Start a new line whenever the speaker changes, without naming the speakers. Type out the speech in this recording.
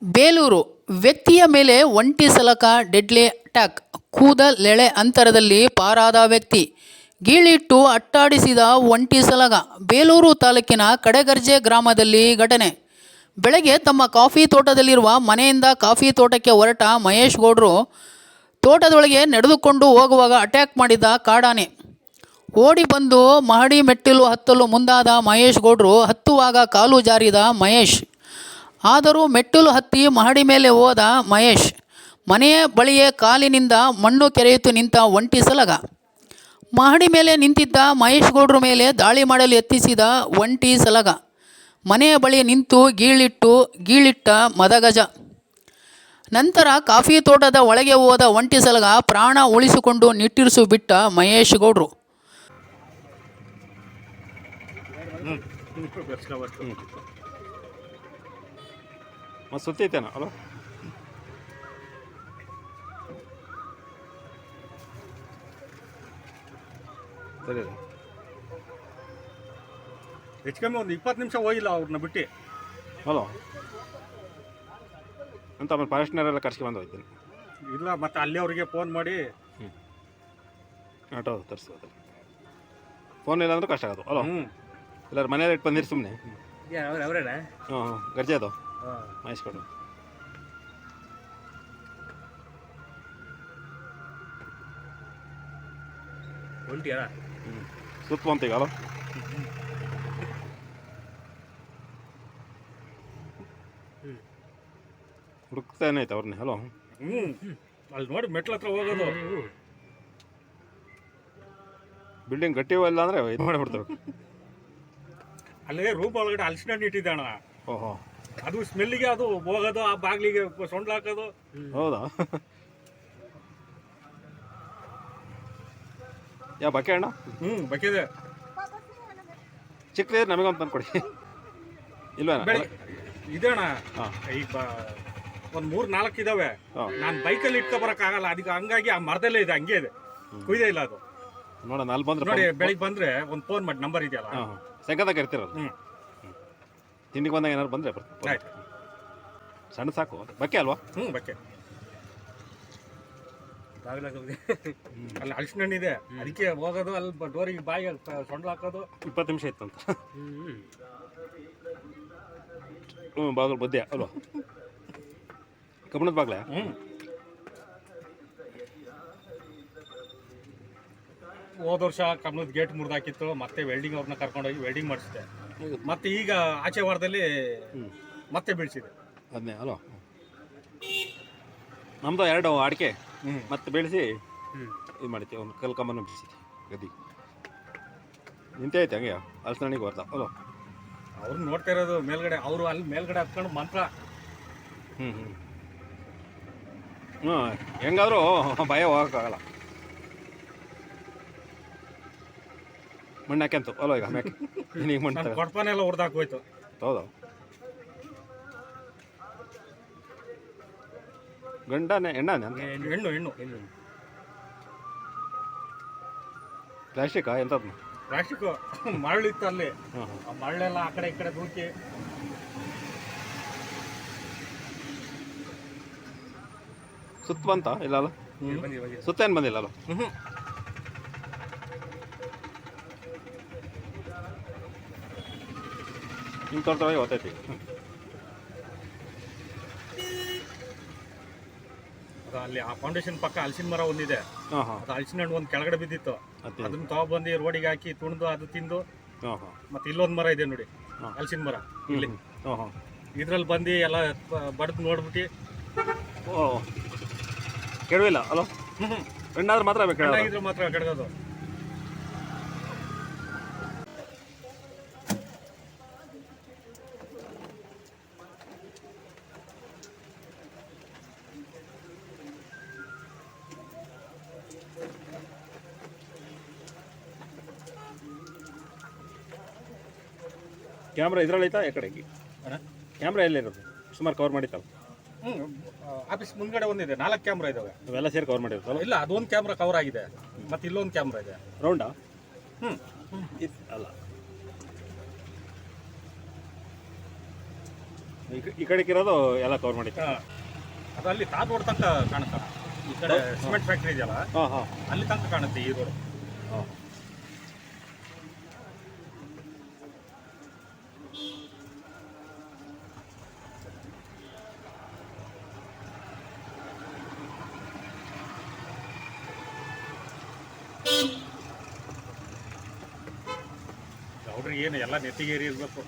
ಬೇಲೂರು: ವ್ಯಕ್ತಿಯ ಮೇಲೆ ಒಂಟಿ ಸಲಕ ಡೆಡ್ಲಿ ಅಟ್ಯಾಕ್, ಕೂದಲೆಳೆ ಅಂತರದಲ್ಲಿ ಪಾರಾದ ವ್ಯಕ್ತಿ, ಗೀಳಿಟ್ಟು ಅಟ್ಟಾಡಿಸಿದ ಒಂಟಿ ಸಲಗ. ಬೇಲೂರು ತಾಲೂಕಿನ ಕಡೆಗರ್ಜೆ ಗ್ರಾಮದಲ್ಲಿ ಘಟನೆ. ಬೆಳಗ್ಗೆ ತಮ್ಮ ಕಾಫಿ ತೋಟದಲ್ಲಿರುವ ಮನೆಯಿಂದ ಕಾಫಿ ತೋಟಕ್ಕೆ ಹೊರಟ ಮಹೇಶ್ ಗೌಡ್ರು ತೋಟದೊಳಗೆ ನಡೆದುಕೊಂಡು ಹೋಗುವಾಗ ಅಟ್ಯಾಕ್ ಮಾಡಿದ ಕಾಡಾನೆ. ಓಡಿ ಬಂದು ಮಹಡಿ ಮೆಟ್ಟಿಲು ಹತ್ತಲು ಮುಂದಾದ ಮಹೇಶ್ ಗೌಡ್ರು ಹತ್ತುವಾಗ ಕಾಲು ಜಾರಿದ ಮಹೇಶ್. ಆದರೂ ಮೆಟ್ಟಿಲು ಹತ್ತಿ ಮಹಡಿ ಮೇಲೆ ಹೋದ ಮಹೇಶ್. ಮನೆಯ ಬಳಿಯೇ ಕಾಲಿನಿಂದ ಮಣ್ಣು ಕೆರೆಯುತ್ತಾ ನಿಂತ ಒಂಟಿ ಸಲಗ. ಮಹಡಿ ಮೇಲೆ ನಿಂತಿದ್ದ ಮಹೇಶ್ ಗೌಡ್ರ ಮೇಲೆ ದಾಳಿ ಮಾಡಲು ಯತ್ನಿಸಿದ ಒಂಟಿ ಸಲಗ. ಮನೆಯ ಬಳಿ ನಿಂತು ಗೀಳಿಟ್ಟ ಮದಗಜ. ನಂತರ ಕಾಫಿ ತೋಟದ ಒಳಗೆ ಹೋದ ಒಂಟಿ ಸಲಗ ಪ್ರಾಣ ಉಳಿಸಿಕೊಂಡು ನಿಟ್ಟುಸಿರು ಬಿಟ್ಟ ಮಹೇಶ್ ಗೌಡ್ರು.
ಸುತ್ತೈತೇನ ಅಲ್ಲ ಸರಿ
ಹೆಚ್ಚು ಕಮ್ಮಿ ಒಂದು 20 ನಿಮಿಷ ಹೋಗಿಲ್ಲ ಅವ್ರನ್ನ ಬಿಟ್ಟು.
ಹಲೋ ಅಂತ ಆಮೇಲೆ ಫಾರೆಸ್ಟ್ನರೆಲ್ಲ ಕರ್ಸ್ಕೊಂಡು ಹೋಗ್ತೀನಿ.
ಇಲ್ಲ ಮತ್ತೆ ಅಲ್ಲಿ ಅವ್ರಿಗೆ ಫೋನ್ ಮಾಡಿ
ಆಟೋ ತರಿಸ್ಬೋದು. ಫೋನ್ ಇಲ್ಲ ಅಂದ್ರೆ ಕಷ್ಟ ಆಗೋದು. ಹಲೋ ಎಲ್ಲರೂ ಮನೇಲಿ ಇಟ್ಟು ಬಂದಿರಿ ಸುಮ್ಮನೆ. ಹಾಂ ಗರ್ಜೆ ಅದು ಮಹೇಶ್ ಕೊಡು. ಸುತ್ತ ಬಂತೀಗ ಅಲ್ಲ ಹುಡುಕ್ತಾನೆ ಐತೆ ಅವ್ರನ್ನೇ. ಹಲೋ
ಅಲ್ಲಿ ನೋಡಿ ಮೆಟ್ಲ ಹತ್ರ ಹೋಗೋದು.
ಬಿಲ್ಡಿಂಗ್ ಗಟ್ಟಿ ಇಲ್ಲ ಅಂದರೆ ಇದು ಮಾಡಿಬಿಡ್ತಾರೆ.
ಅಲ್ಲೇ ರೂಮ್ ಒಳಗಡೆ ಹಲಸಿನ ಹಣ್ಣು ಇಟ್ಟಿದ್ದೆ ಅಣ್ಣ.
ಓಹೋ
ಅದು ಸ್ಮೆಲ್ಲಿಗೆ ಅದು ಹೋಗೋದು, ಆ ಬಾಗಿಲಿಗೆ ಸೊಂಡ್ಲು ಹಾಕೋದು.
ಹೌದಾ? ಯಾವ ಬಕೆ ಅಣ್ಣ?
ಬಕ್ಕಿದೆ.
ಚಿಕ್ಕದೇ ನಮಗೊಂದು ತಂದು ಕೊಡಿ. ಇಲ್ವೇನ
ಇದೆ ಅಣ್ಣ. ಈಗ ಒಂದು 3-4 ಇದಾವೆ. ನಾನು ಬೈಕಲ್ಲಿ ಇಟ್ಕೊ ಬರೋಕ್ಕಾಗಲ್ಲ, ಅದಕ್ಕೆ ಹಂಗಾಗಿ ಆ ಮರದಲ್ಲೇ ಇದೆ, ಹಂಗೆ ಇದೆ, ಕುಯ್ದೇ ಇಲ್ಲ ಅದು.
ನೋಡೋಣ ಅಲ್ಲಿ ಬಂದ್ರೆ
ನೋಡಿ, ಬೆಳಿಗ್ಗೆ ಬಂದರೆ ಒಂದು ಫೋನ್ ಮಾಡಿ, ನಂಬರ್ ಇದೆಯಲ್ಲ.
ಸೆಂಕದಾಗ ಇರ್ತೀರಲ್ಲ. ತಿಂಡಿಗೆ ಬಂದಾಗ ಏನಾದ್ರು ಬಂದರೆ ಬರ್ತೀನಿ.
ಆಯ್ತು,
ಸಣ್ಣ ಸಾಕು. ಬಕ್ಕೆ ಅಲ್ವಾ?
ಬಕ್ಕೆ. ಅಲ್ಲಿ ಹಲಸಿನ ಹಣ್ಣು ಇದೆ, ಅದಕ್ಕೆ ಹೋಗೋದು, ಅಲ್ಲಿ ಡೋರಿಗೆ ಬಾಯಿಗೆ ಸೊಂಡ್ಲು ಹಾಕೋದು.
20 ನಿಮಿಷ ಇತ್ತು ಅಂತ. ಬಾಗಿಲು ಬದ್ದೆ ಅಲ್ವಾ? ಕಬ್ಬಣದ ಬಾಗ್ಲೆ.
ಹೋದ ವರ್ಷ ಕಬ್ಬಣದ ಗೇಟ್ ಮುರಿದಾಕಿತ್ತು, ಮತ್ತೆ ವೆಲ್ಡಿಂಗ್ ಅವ್ರನ್ನ ಕರ್ಕೊಂಡೋಗಿ ವೆಲ್ಡಿಂಗ್ ಮಾಡಿಸಿದೆ. ಮತ್ತೆ ಈಗ ಆಚೆ ವಾರದಲ್ಲಿ ಮತ್ತೆ ಬೀಳಿಸಿದೆ
ಅದನ್ನೇ ಅಲ್ವಾ? ನಮ್ಮದು 2 ಅಡಿಕೆ ಮತ್ತೆ ಬೆಳೆಸಿ ಇದು ಮಾಡ್ತೀವಿ. ಒಂದು ಕಲ್ಕಂಬನ ಬಿಡಿಸಿದ್ವಿ ಗದ್ದಿ ನಿಂತೆ ಐತೆ ಹಂಗೆ ಹಲಸಿನಣ್ಣಿಗೆ ಬರ್ತಾ ಅಲ್ವಾ?
ಅವ್ರನ್ನ ನೋಡ್ತಾ ಇರೋದು ಮೇಲ್ಗಡೆ. ಅವರು ಅಲ್ಲಿ ಮೇಲ್ಗಡೆ ಹತ್ಕೊಂಡು ಮಂತ್ರ.
ಹೆಂಗಾದ್ರೂ ಭಯ ಹೋಗೋಕ್ಕಾಗಲ್ಲ. ಮಣ್ಣು ಹಾಕ್ಯಂತು ಅಲ್ವ ಈಗ ಮ್ಯಾಕೆ ಈಗ ಮಣ್ಣು
ಕೊಡ್ಪಾನೆಲ್ಲ ಹೊಡೆದಾಕೋಯ್ತು.
ಹೌದಾ? ಗಂಡನೇ ಹೆಣ್ಣಾನೆ ಅಂತ?
ಹೆಣ್ಣು.
ಪ್ಲಾಸ್ಟಿಕಾ ಎಂಥದ್ದು?
ಪ್ಲಾಸ್ಟಿಕ್ಕು ಮರಳಿತ್ತು ಅಲ್ಲಿ. ಆ ಮರಳೆಲ್ಲ ಆ ಕಡೆ ಈ ಕಡೆ ದೂಕಿ.
ಸುತ್ತ ಬಂತ ಇಲ್ಲ ಅಲ್ಲ? ಸುತ್ತ ಏನು ಬಂದಿಲ್ಲ ಅಲ್ಲ? ನಿಮ್ಮ ತೋಟದೊಳಗೆ ಗೊತ್ತೈತಿ.
ಅಲ್ಲಿ ಆ ಫೌಂಡೇಶನ್ ಪಕ್ಕ ಹಲಸಿನ ಮರ ಒಂದಿದೆ. ಅದು ಹಲಸಿನ ಹಣ್ಣು ಒಂದು ಕೆಳಗಡೆ ಬಿದ್ದಿತ್ತು. ಅದನ್ನ ತಗೊಬಂದು ರೋಡಿಗೆ ಹಾಕಿ ತುಣಿದು ಅದು ತಿಂದು. ಮತ್ತೆ ಇಲ್ಲೊಂದು ಮರ ಇದೆ ನೋಡಿ, ಹಲಸಿನ ಮರ. ಇಲ್ಲಿ ಇದ್ರಲ್ಲಿ ಬಂದು ಎಲ್ಲ ಬಡ್ದು ನೋಡ್ಬಿಟ್ಟು.
ಕೆಡವಿಲ್ಲ ಅಲ್ಲ? ಹೆಣ್ಣಾದ್ರೆ ಮಾತ್ರ ಬೇಕು,
ಮಾತ್ರ ಕೆಡಗೋದು.
ಕ್ಯಾಮ್ರಾ ಇದ್ರಲ್ಲಿ ಐತಾ? ಕಡೆ ಕ್ಯಾಮ್ರಾ ಎಲ್ಲಿರೋದು? ಸುಮಾರು ಕವರ್ ಮಾಡಿತ್ತಲ್ಲ.
ಆಫೀಸ್ ಮುಂದ್ಗಡೆ ಒಂದಿದೆ, 4 ಕ್ಯಾಮ್ರಾ ಇದಾವೆ.
ಅವೆಲ್ಲ ಸೇರಿ ಕವರ್ ಮಾಡಿರ್ತಲ್ಲ?
ಇಲ್ಲ, ಅದೊಂದು ಕ್ಯಾಮ್ರಾ ಕವರ್ ಆಗಿದೆ, ಮತ್ತೆ ಇಲ್ಲೊಂದು ಕ್ಯಾಮ್ರಾ ಇದೆ.
ರೌಂಡಾ? ಅಲ್ಲ ಈ ಕಡೆಗೆ ಇರೋದು ಎಲ್ಲ ಕವರ್ ಮಾಡಿ.
ಅದು ಅಲ್ಲಿ ತಾರ್ ರೋಡ್ ತನಕ ಕಾಣುತ್ತೆ. ಈ ಕಡೆ ಸಿಮೆಂಟ್ ಫ್ಯಾಕ್ಟ್ರಿ ಇದೆಯಲ್ಲ,
ಹಾಂ ಹಾಂ
ಅಲ್ಲಿ ತನಕ ಕಾಣುತ್ತೆ ಈ ರೋಡ್.
ಹಾಂ.
ಅವ್ರಿಗೆ ಏನು ಎಲ್ಲ ನೆತ್ತಿಗೇರಿ ಇರಬೇಕು.